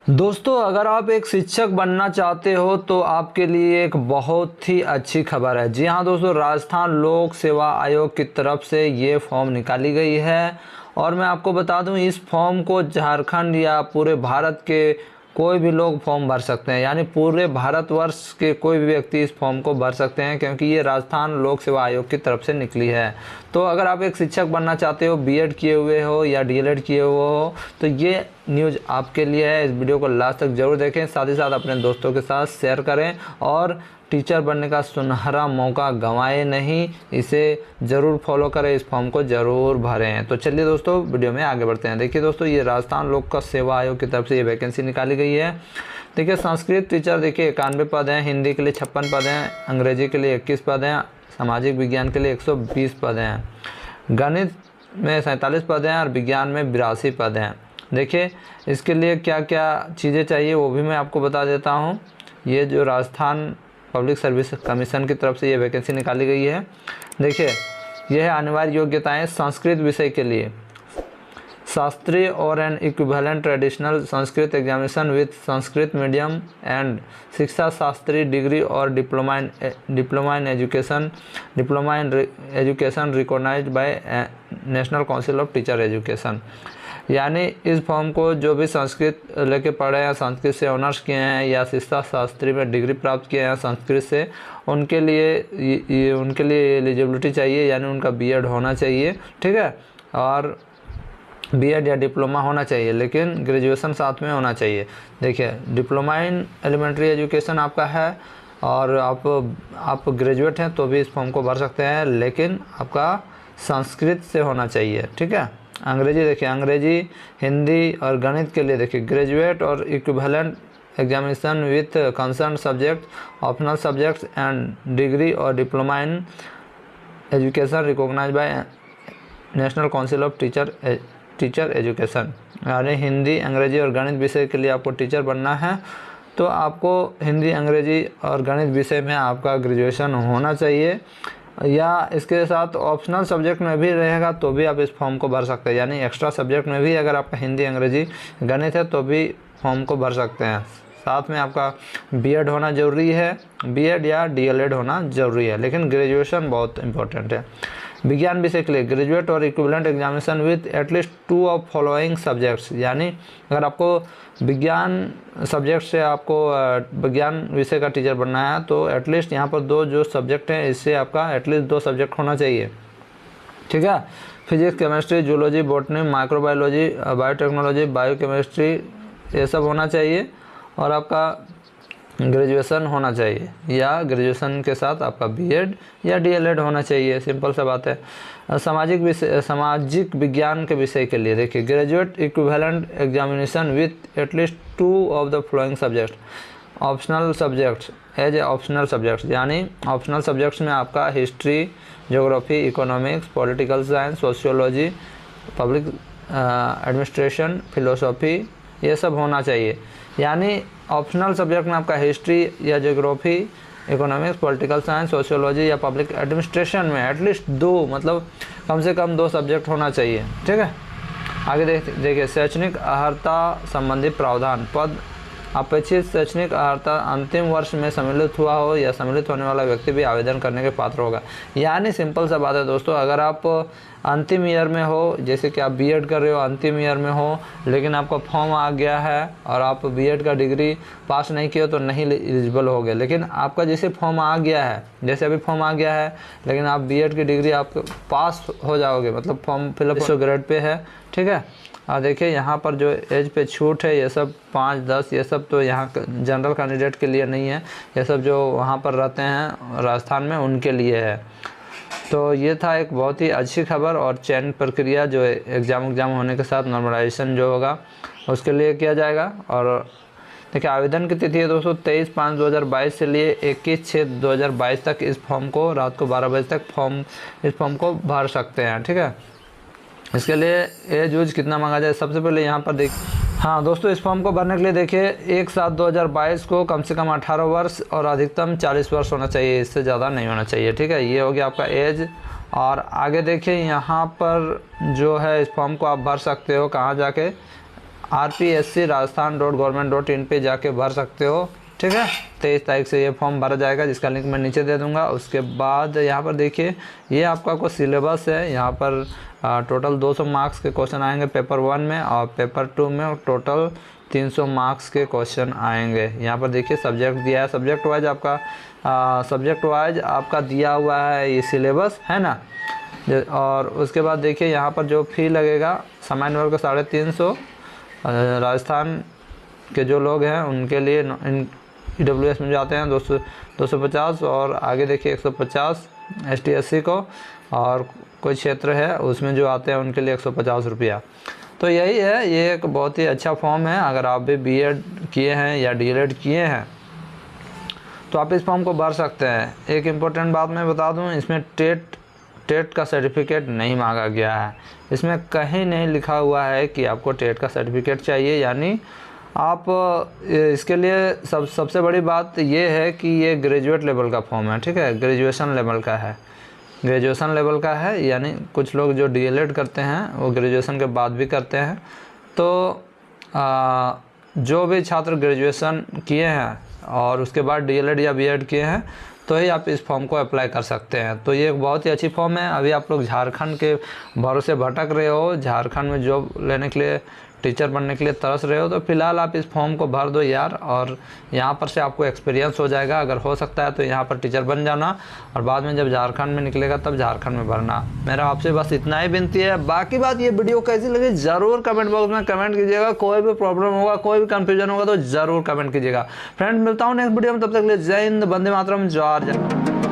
दोस्तों, अगर आप एक शिक्षक बनना चाहते हो तो आपके लिए एक बहुत ही अच्छी खबर है। जी हाँ दोस्तों, राजस्थान लोक सेवा आयोग की तरफ से ये फॉर्म निकाली गई है और मैं आपको बता दूं, इस फॉर्म को झारखंड या पूरे भारत के कोई भी लोग फॉर्म भर सकते हैं। यानी पूरे भारतवर्ष के कोई भी व्यक्ति इस फॉर्म को भर सकते हैं, क्योंकि ये राजस्थान लोक सेवा आयोग की तरफ से निकली है। तो अगर आप एक शिक्षक बनना चाहते हो, बीएड किए हुए हो या डीएलएड किए हुए हो, तो ये न्यूज़ आपके लिए है। इस वीडियो को लास्ट तक जरूर देखें, साथ ही साथ अपने दोस्तों के साथ शेयर करें और टीचर बनने का सुनहरा मौका गंवाए नहीं, इसे ज़रूर फॉलो करें, इस फॉर्म को ज़रूर भरें। तो चलिए दोस्तों, वीडियो में आगे बढ़ते हैं। देखिए दोस्तों, ये राजस्थान लोक सेवा आयोग की तरफ से ये वैकेंसी निकाली गई है। देखिए, संस्कृत टीचर देखिए 91 पद हैं, हिंदी के लिए 56 पद हैं, अंग्रेजी के लिए 21 पद हैं, सामाजिक विज्ञान के लिए 120 पद हैं, गणित में 47 पद हैं और विज्ञान में 82 पद हैं। देखिए, इसके लिए क्या क्या चीज़ें चाहिए वो भी मैं आपको बता देता हूँ। ये जो राजस्थान पब्लिक सर्विस कमीशन की तरफ से ये वैकेंसी निकाली गई है। देखिए, यह है अनिवार्य योग्यताएं। संस्कृत विषय के लिए शास्त्रीय और an equivalent traditional Sanskrit examination with Sanskrit medium and Shiksha Shastri degree और diploma in education recognised by National Council of Teacher Education. यानी इस फॉर्म को जो भी संस्कृत लेके पढ़े हैं, संस्कृत से ऑनर्स किए हैं या शिक्षा शास्त्री में डिग्री प्राप्त किए हैं संस्कृत से, उनके लिए एलिजिबिलिटी चाहिए, यानी उनका बीएड होना चाहिए, ठीक है, और बीएड या डिप्लोमा होना चाहिए, लेकिन ग्रेजुएशन साथ में होना चाहिए। देखिए, डिप्लोमा इन एलिमेंट्री एजुकेशन आपका है और आप ग्रेजुएट हैं तो भी इस फॉर्म को भर सकते हैं, लेकिन आपका संस्कृत से होना चाहिए, ठीक है। अंग्रेजी देखिए, अंग्रेजी, हिंदी और गणित के लिए देखिए ग्रेजुएट और equivalent examination with concern subject, optional subjects and degree और diploma in education recognised by National Council of Teacher Education. यानी हिंदी, अंग्रेजी और गणित विषय के लिए आपको टीचर बनना है तो आपको हिंदी, अंग्रेजी और गणित विषय में आपका ग्रेजुएशन होना चाहिए, या इसके साथ ऑप्शनल सब्जेक्ट में भी रहेगा तो भी आप इस फॉर्म को भर सकते हैं। यानी एक्स्ट्रा सब्जेक्ट में भी अगर आपका हिंदी, अंग्रेजी, गणित है तो भी फॉर्म को भर सकते हैं। साथ में आपका बीएड होना ज़रूरी है, बीएड या डीएलएड होना ज़रूरी है, लेकिन ग्रेजुएशन बहुत इंपॉर्टेंट है। विज्ञान विषय के लिए ग्रेजुएट और equivalent examination with at least 2 of following subjects. यानी अगर आपको विज्ञान सब्जेक्ट से आपको विज्ञान विषय का टीचर बनना है तो एटलीस्ट यहाँ पर 2 जो सब्जेक्ट हैं इससे आपका एटलीस्ट 2 सब्जेक्ट होना चाहिए, ठीक है। Physics, chemistry, zoology, botany, microbiology, biotechnology, biochemistry, ये सब होना चाहिए और आपका ग्रेजुएशन होना चाहिए, या ग्रेजुएशन के साथ आपका बीएड या डीएलएड होना चाहिए। सिंपल सा बात है। सामाजिक विज्ञान के विषय के लिए देखिए graduate equivalent examination with at least 2 of the following subject, optional subjects as a optional subjects. यानी ऑप्शनल सब्जेक्ट्स में आपका history, geography, economics, political science, sociology, public administration, philosophy, ये सब होना चाहिए। यानी ऑप्शनल सब्जेक्ट में आपका हिस्ट्री या geography, economics, political science, sociology या पब्लिक एडमिनिस्ट्रेशन में एटलीस्ट 2, मतलब कम से कम 2 सब्जेक्ट होना चाहिए, ठीक है। आगे देखिए शैक्षणिक अर्हता संबंधी प्रावधान। पद अपेक्षित शैक्षणिक अर्हता अंतिम वर्ष में सम्मिलित हुआ हो या सम्मिलित होने वाला व्यक्ति भी आवेदन करने के पात्र होगा। यानी सिंपल सा बात है दोस्तों, अगर आप अंतिम ईयर में हो, जैसे कि आप बीएड कर रहे हो, अंतिम ईयर में हो, लेकिन आपका फॉर्म आ गया है और आप बीएड का डिग्री पास नहीं किए तो नहीं एलिजिबल हो गए, लेकिन आपका जैसे फॉर्म आ गया है, जैसे अभी फॉर्म आ गया है, लेकिन आप बीएड की डिग्री आप पास हो जाओगे, मतलब फॉर्म फिलअप ग्रेड पे है, ठीक है। और देखिए यहाँ पर जो एज पे छूट है, ये सब 5, 10, ये सब तो यहाँ जनरल कैंडिडेट के लिए नहीं है, ये सब जो वहाँ पर रहते हैं राजस्थान में उनके लिए है। तो ये था एक बहुत ही अच्छी खबर। और चयन प्रक्रिया जो एग्ज़ाम होने के साथ नॉर्मलाइजेशन जो होगा उसके लिए किया जाएगा। और देखिए, आवेदन की तिथि है दोस्तों 23/5/2022 से लिए 21/6/2022 तक इस फॉर्म को रात को 12 बजे तक इस फॉर्म को भर सकते हैं, ठीक है। इसके लिए एज यूज कितना मांगा जाए, सबसे पहले यहाँ पर देखिए। हाँ दोस्तों, इस फॉर्म को भरने के लिए देखिए 1/7/2022 को कम से कम 18 वर्ष और अधिकतम 40 वर्ष होना चाहिए, इससे ज़्यादा नहीं होना चाहिए, ठीक है। ये हो गया आपका एज। और आगे देखिए यहाँ पर जो है इस फॉर्म को आप भर सकते हो कहाँ जाके, rpsc rajasthan.government.in पे जाके भर सकते हो, ठीक है। 23 तारीख से ये फॉर्म भरा जाएगा, जिसका लिंक मैं नीचे दे दूंगा। उसके बाद यहाँ पर देखिए ये आपका कुछ सिलेबस है। यहाँ पर टोटल 200 मार्क्स के क्वेश्चन आएंगे पेपर 1 में, और पेपर 2 में टोटल 300 मार्क्स के क्वेश्चन आएंगे। यहाँ पर देखिए सब्जेक्ट दिया है, सब्जेक्ट वाइज आपका दिया हुआ है ये सिलेबस, है ना। और उसके बाद देखिए यहाँ पर जो फी लगेगा सामान्य वर्ग का 350, राजस्थान के जो लोग हैं उनके लिए EWS में जाते हैं 250, और आगे देखिए 150 ST SC को, और कोई क्षेत्र है उसमें जो आते हैं उनके लिए 150 रुपया। तो यही है, ये एक बहुत ही अच्छा फॉर्म है। अगर आप भी BEd किए हैं या DELED किए हैं तो आप इस फॉर्म को भर सकते हैं। एक इम्पोर्टेंट बात मैं बता दूं, इसमें टेट का सर्टिफिकेट नहीं मांगा गया है। इसमें कहीं नहीं लिखा हुआ है कि आपको टेट का सर्टिफिकेट चाहिए, यानी आप इसके लिए सबसे बड़ी बात ये है कि ये ग्रेजुएट लेवल का फॉर्म है, ठीक है, ग्रेजुएशन लेवल का है, यानी कुछ लोग जो DELED करते हैं वो ग्रेजुएशन के बाद भी करते हैं। तो जो भी छात्र ग्रेजुएशन किए हैं और उसके बाद DELED या BEd किए हैं तो ही आप इस फॉर्म को अप्लाई कर सकते हैं। तो ये एक बहुत ही अच्छी फॉर्म है। अभी आप लोग झारखंड के भरोसे भटक रहे हो, झारखंड में जॉब लेने के लिए, टीचर बनने के लिए तरस रहे हो, तो फिलहाल आप इस फॉर्म को भर दो यार, और यहाँ पर से आपको एक्सपीरियंस हो जाएगा। अगर हो सकता है तो यहाँ पर टीचर बन जाना, और बाद में जब झारखंड में निकलेगा तब झारखंड में भरना। मेरा आपसे बस इतना ही विनती है। बाकी बात, ये वीडियो कैसी लगी ज़रूर कमेंट बॉक्स में कमेंट कीजिएगा। कोई भी प्रॉब्लम होगा, कोई भी कन्फ्यूजन होगा तो ज़रूर कमेंट कीजिएगा। फ्रेंड, मिलता हूँ नेक्स्ट वीडियो में, तब तक के लिए जय हिंद, वंदे मातरम, जय।